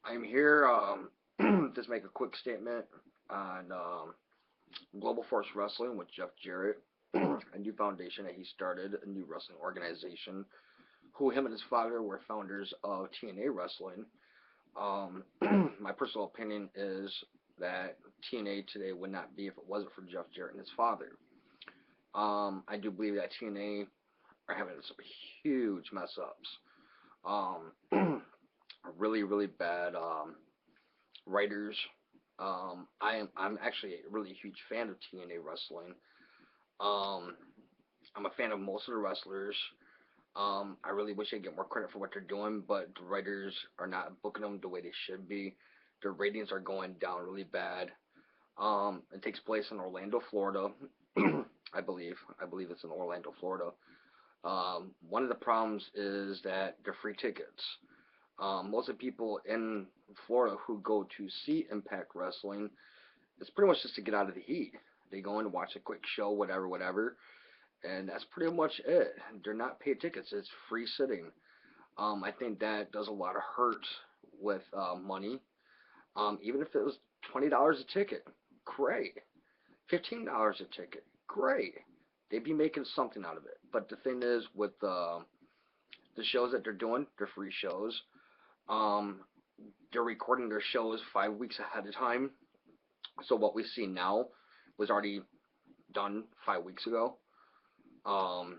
I'm here to make a quick statement on Global Force Wrestling with Jeff Jarrett, a new foundation that he started, a new wrestling organization. Who him and his father were founders of TNA Wrestling. Um, my personal opinion is that TNA today would not be if it wasn't for Jeff Jarrett and his father. I do believe that TNA are having some huge mess ups. Really, really bad writers. I'm actually a really huge fan of TNA wrestling. Um, I'm a fan of most of the wrestlers. I really wish they get more credit for what they're doing, but the writers are not booking them the way they should be. Their ratings are going down really bad. It takes place in Orlando, Florida, I believe. I believe it's in Orlando, Florida. One of the problems is that they're free tickets. Most of the people in Florida who go to see Impact Wrestling, it's pretty much just to get out of the heat. They go in to watch a quick show, whatever, whatever, and that's pretty much it. They're not paid tickets; it's free sitting. I think that does a lot of hurt with money. Even if it was $20 a ticket, great. $15 a ticket, great. They'd be making something out of it. But the thing is, with the shows that they're doing, they're free shows. Um, they're recording their shows 5 weeks ahead of time. So what we see now was already done 5 weeks ago, or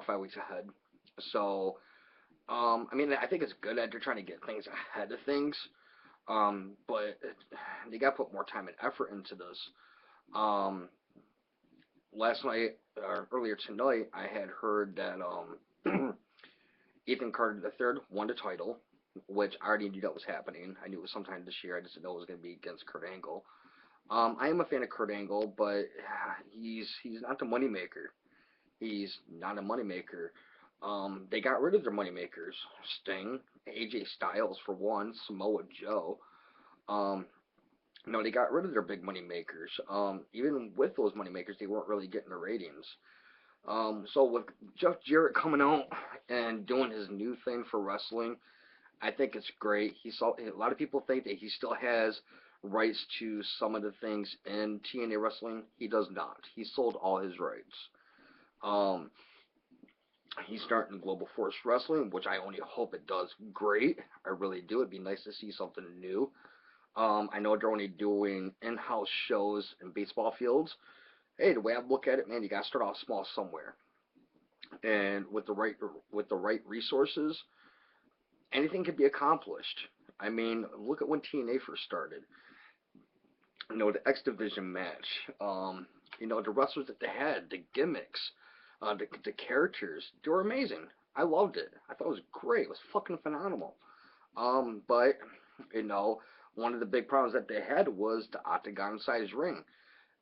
5 weeks ahead. So I mean, I think it's good that they're trying to get things ahead of things. But they got to put more time and effort into this. Um, Last night or earlier tonight, I had heard that Ethan Carter III won the title, which I already knew that was happening. I knew it was sometime this year. I just didn't know it was going to be against Kurt Angle. I am a fan of Kurt Angle, but he's not the moneymaker. He's not a moneymaker. They got rid of their moneymakers. Sting, AJ Styles for one, Samoa Joe. Um, no, they got rid of their big money makers. Even with those money makers, they weren't really getting the ratings. So with Jeff Jarrett coming out and doing his new thing for wrestling, I think it's great. A lot of people think that he still has rights to some of the things in TNA wrestling. He does not. He sold all his rights. Um, he's starting Global Force Wrestling, which I only hope it does great. I really do. It'd be nice to see something new. I know they're only doing in-house shows in baseball fields. Hey, the way I look at it, man, you gotta start off small somewhere, and with the right resources, anything can be accomplished. I mean, look at when TNA first started. The X Division match. The wrestlers that they had, the gimmicks, the characters, they were amazing. I loved it. I thought it was great. It was fucking phenomenal. But you know, one of the big problems that they had was the octagon size ring.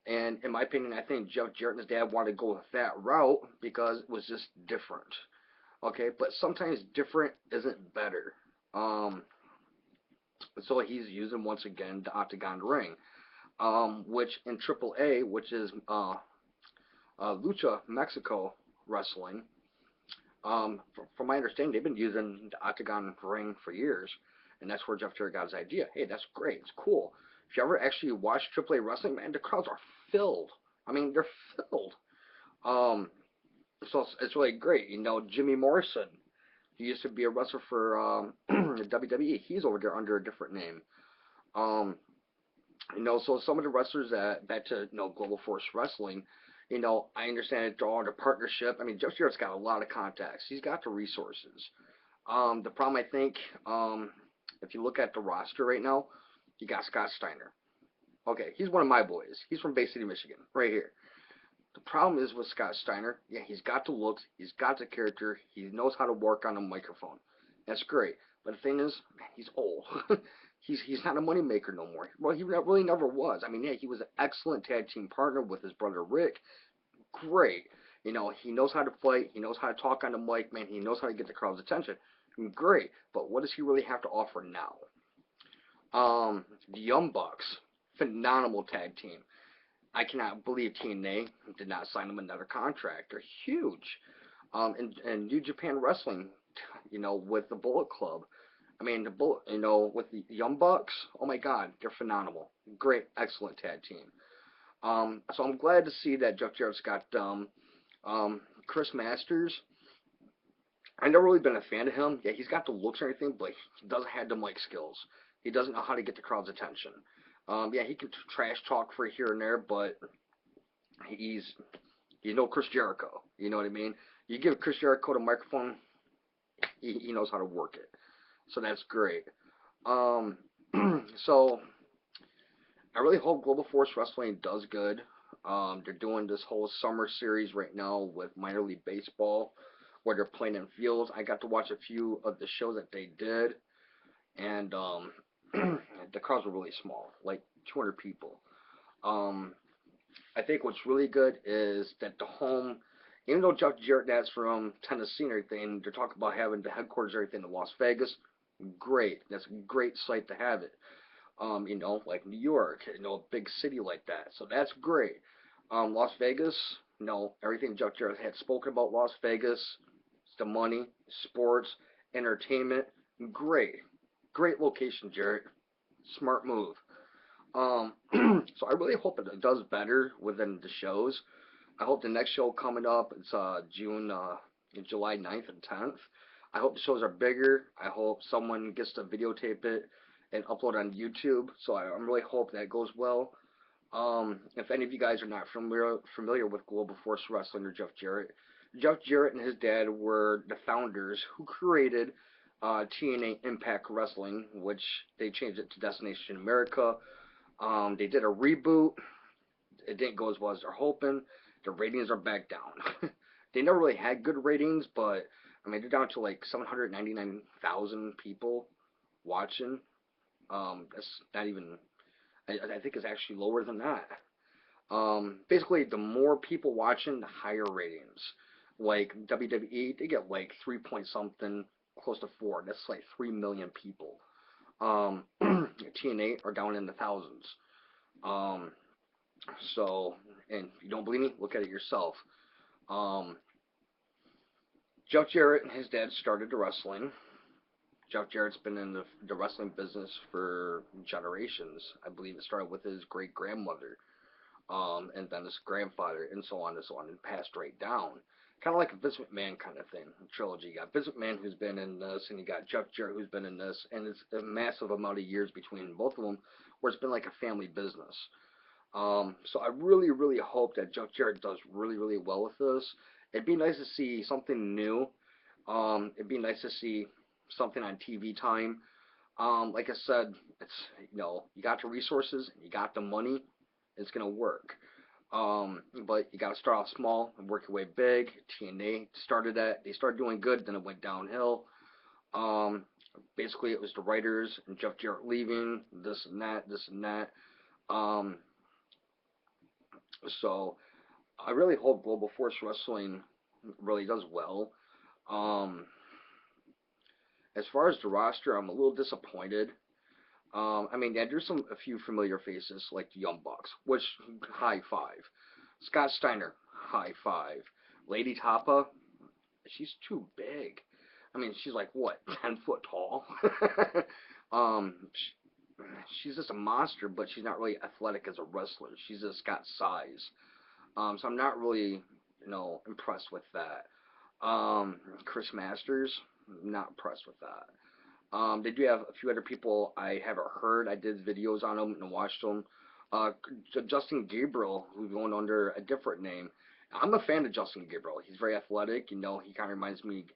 And in my opinion, I think Jeff Jarrett and his dad wanted to go with that route because it was just different. Okay, but sometimes different isn't better. Um, so he's using once again the octagon ring, which in AAA, which is Lucha Mexico Wrestling. From my understanding, they've been using the octagon ring for years, and that's where Jeff Jarrett got his idea. Hey, that's great. It's cool. If you ever actually watch AAA wrestling, man, the crowds are filled. I mean, they're filled. Um, so it's really great. Jimmy Morrison. He used to be a wrestler for WWE. He's over there under a different name. Um, so some of the wrestlers that back to Global Force Wrestling, I understand that they're all under partnership. I mean, Jeff Jarrett's got a lot of contacts. He's got the resources. The problem I think, if you look at the roster right now, you got Scott Steiner. Okay, he's one of my boys. He's from Bay City, Michigan, right here. The problem is with Scott Steiner, yeah, he's got the looks, he's got the character, he knows how to work on a microphone. That's great. But the thing is, man, he's old. He's not a moneymaker no more. Well, he really never was. I mean, yeah, he was an excellent tag team partner with his brother Rick. Great. He knows how to fight. He knows how to talk on the mic, man. He knows how to get the crowd's attention. I mean, great. But what does he really have to offer now? The Young Bucks, phenomenal tag team. I cannot believe TNA did not sign them another contract. They're huge. And New Japan Wrestling, with the Bullet Club. I mean, you know, with the Young Bucks, oh my God, they're phenomenal. Great, excellent tag team. So I'm glad to see that Jeff Jarrett's got um, Chris Masters. I've never really been a fan of him. Yeah, he's got the looks and everything, but he doesn't have the mic skills. He doesn't know how to get the crowd's attention. Yeah, he can trash talk for here and there, but he's Chris Jericho. You know what I mean? You give Chris Jericho the microphone, he knows how to work it. So that's great. Um, so I really hope Global Force Wrestling does good. They're doing this whole summer series right now with minor league baseball, where they're playing in fields. I got to watch a few of the shows that they did, and the crowds were really small, like 200 people. Um, I think what's really good is that the home, even though Jeff Jarrett that's from Tennessee and everything, they're talking about having the headquarters and everything in Las Vegas. Great, that's a great site to have it. Like New York, a big city like that. So that's great. Las Vegas, everything Jeff Jarrett had spoken about Las Vegas, the money, sports, entertainment, great. Great location, Jarrett. Smart move. So I really hope it does better within the shows. I hope the next show coming up, it's July 9th and 10th. I hope the shows are bigger. I hope someone gets to videotape it and upload on YouTube. So I'm really hope that goes well. If any of you guys are not familiar with Global Force Wrestling or Jeff Jarrett and his dad were the founders who created TNA Impact Wrestling, which they changed it to Destination America. They did a reboot. It didn't go as well as they're hoping. The ratings are back down. They never really had good ratings, but I mean they're down to like 799,000 people watching. That's not even. I think it's actually lower than that. Basically, the more people watching, the higher ratings. Like WWE, they get like 3 point something, close to 4. That's like 3 million people. TNA are down in the thousands. Um, so, and if you don't believe me, look at it yourself. Um, Jeff Jarrett and his dad started the wrestling. Jeff Jarrett's been in the wrestling business for generations. I believe it started with his great grandmother, and then his grandfather, and so on, and passed right down. Kind of like a Vince McMahon kind of thing, trilogy. You got Vince McMahon who's been in this, and you got Jeff Jarrett who's been in this, and it's a massive amount of years between both of them, where it's been like a family business. So I really, really hope that Jeff Jarrett does really, really well with this. It'd be nice to see something new. It'd be nice to see something on TV time. Like I said, it's you got the resources, you got the money, it's gonna work. But you gotta start off small and work your way big. TNA started that. They started doing good, then it went downhill. Um, Basically, it was the writers and Jeff Jarrett leaving, this and that, this and that. Um, so I really hope Global Force Wrestling really does well. Um, as far as the roster, I'm a little disappointed. I mean, yeah, there's a few familiar faces like the Young Bucks, which high five. Scott Steiner, high five. Lady Tapa, she's too big. I mean, she's like what, 10 foot tall. um, she's just a monster, but she's not really athletic as a wrestler. She's just got size. So I'm not really, impressed with that. Chris Masters, not impressed with that. They do have a few other people I haven't heard. I did videos on them and watched them. Uh, Justin Gabriel, who's going under a different name. I'm a fan of Justin Gabriel. He's very athletic. He kind of reminds me,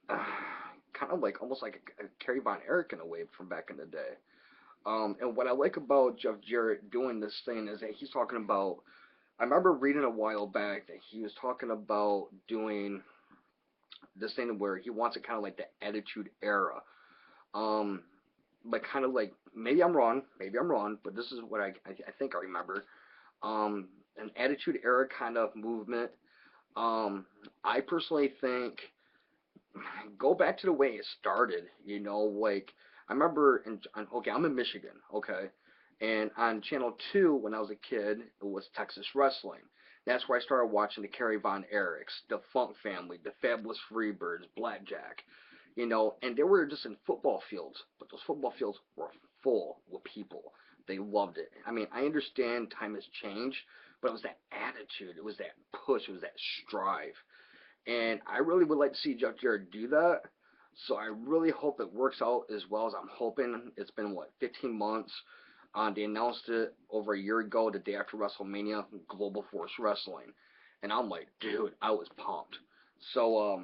kind of like almost like a Kerry Von Erich in a way from back in the day. And what I like about Jeff Jarrett doing this thing is that he's talking about. I remember reading a while back that he was talking about doing this thing where he wants it kind of like the Attitude Era. Um, but kind of like maybe I'm wrong, but this is what I think I remember. An Attitude Era kind of movement. I personally think go back to the way it started. Like I remember okay, I'm in Michigan, okay, and on Channel 2 when I was a kid, it was Texas Wrestling. That's where I started watching the Kerry Von Erichs, the Funk Family, the Fabulous Freebirds, Blackjack. you know, and they were just in football fields, but those football fields were full with people. They loved it. I mean, I understand time has changed, but it was that attitude, it was that push, it was that strive, and I really would like to see Jeff Jarrett do that. So I really hope it works out as well as I'm hoping. It's been what 15 months. They announced it over a year ago, the day after WrestleMania, Global Force Wrestling, and I'm like, dude, I was pumped. So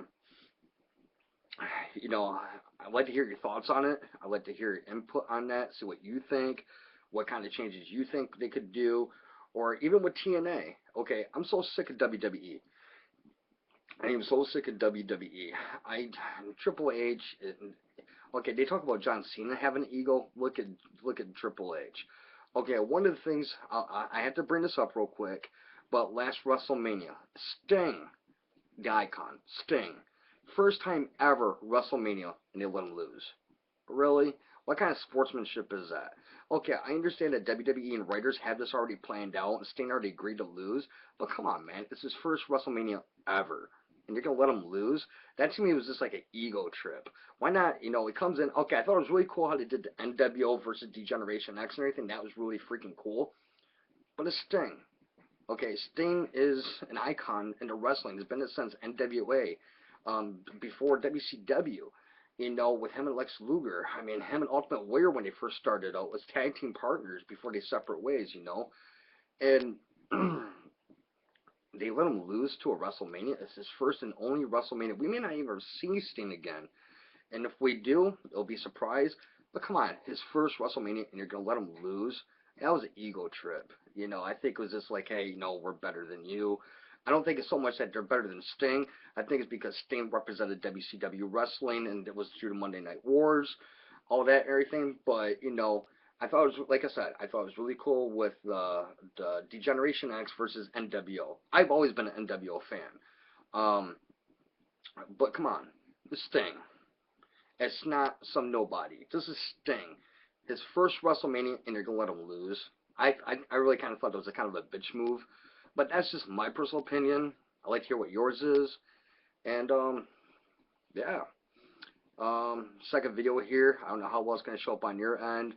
you know, I'd like to hear your thoughts on it. I'd like to hear your input on that. See what you think, what kind of changes you think they could do, or even with TNA. Okay, I'm so sick of WWE. I am so sick of WWE. I Triple H. Okay, they talk about John Cena having an ego. Look at Triple H. Okay, one of the things I have to bring this up real quick, but last WrestleMania, Sting, the icon, Sting, first time ever WrestleMania, and they let him lose. Really? What kind of sportsmanship is that? Okay, I understand that WWE and writers have this already planned out, and Sting already agreed to lose, but come on, man, it's his first WrestleMania ever, and you're gonna let him lose? That to me was just like an ego trip. Why not? You know, he comes in. Okay, I thought it was really cool how they did the NWO versus Degeneration X and everything. That was really freaking cool. But it's Sting. Okay, Sting is an icon in the wrestling. He's been it since NWA, before WCW. You know, with him and Lex Luger. I mean, him and Ultimate Warrior when they first started out was tag team partners before they separate ways. You know, and they let him lose to a WrestleMania. It's his first and only WrestleMania. We may not even see Sting again, and if we do, it'll be a surprise. But come on, his first WrestleMania, and you're gonna let him lose? That was an ego trip. You know, I think it was just like, hey, you know, we're better than you. I don't think it's so much that they're better than Sting. I think it's because Sting represented WCW wrestling, and it was through the Monday Night Wars, all that, everything. But you know, I thought it was like I said, I thought it was really cool with the Degeneration X versus NWO. I've always been an NWO fan. Um, but come on, the Sting. It's not some nobody. This is Sting. His first WrestleMania, and you're gonna let him lose. I really kind of thought it was a kind of a bitch move, but that's just my personal opinion. I'd like to hear what yours is. And yeah. Second video here. I don't know how well it's gonna show up on your end.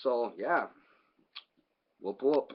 So yeah. Whoop whoop.